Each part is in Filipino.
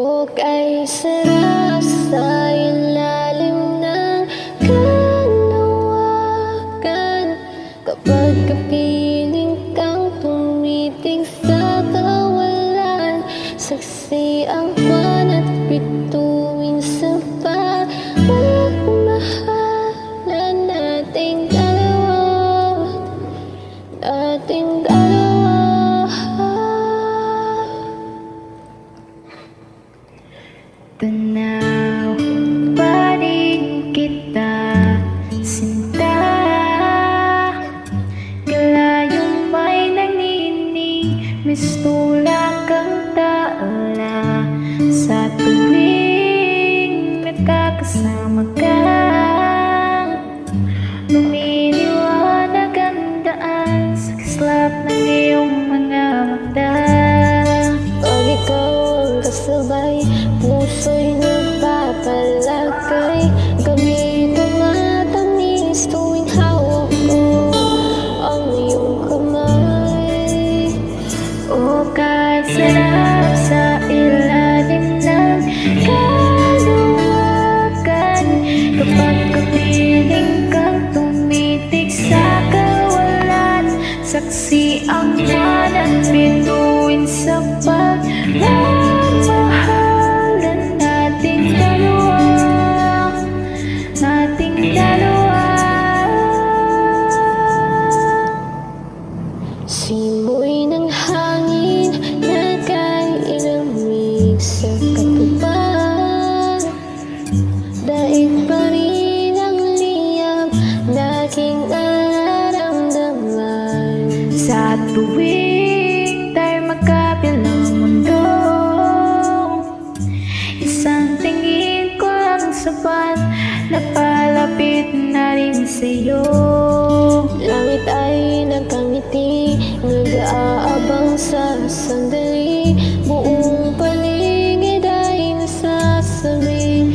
O kay sarap sa ilalim ng kanawagan, kapag kapiling kang tumitig sa kawalan. Saksi ang buwan at bituin sa pagmamahalan nating dalawa, nating dalawa. Tanaw pa rin kita, sinta, kalayong may nagnining, mistula kang taala. Sa tuwing nakakasama ka, lumiliwanag ang daan sa kislap ng iyong mga mata. Pag ikaw ang kasabay, puso'y nagpapalagay. Gabi tumatamis tuwing hawak ko ang iyong kamay. O kahit sarap sa ilalim ng kanawagan, kapag kapiling kang tumitig sa kawalan. Saksi ang buwan at bituin sa pagmamahalan nating dalawa, nating dalawa. Simoy ng hangin na kailamig sa katupan, daig pa rin ang liyab na aking nararamdaman. Sa tuwing tayo magkabilang mundo, isang tingin ko lang sa buwan, napalapit na rin sa'yo. Langit ay nagkangiti, nag-aabang sa sandali. Buong paligid ay nasasabi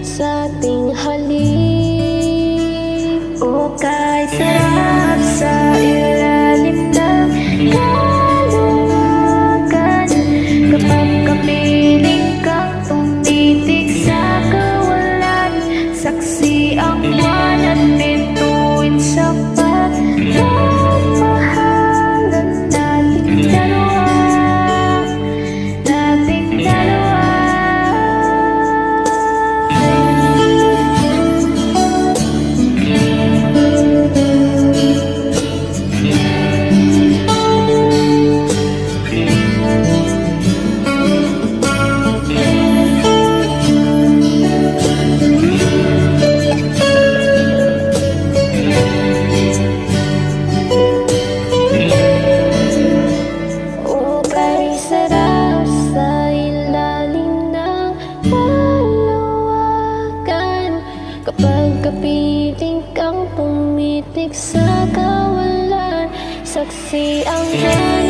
sa ating halik. O kahit sarap sa ilalim ng kanawagan, kapag kapiling kang tumitig sa kawalan. Saksi ang buwan at bituin sa pagmamahalan nating dalawa, nating dalawa. O kay sarap sa ilalim ng kanawagan, kapag kapiling kang tumitig sa kawalan. Saksi ang buwan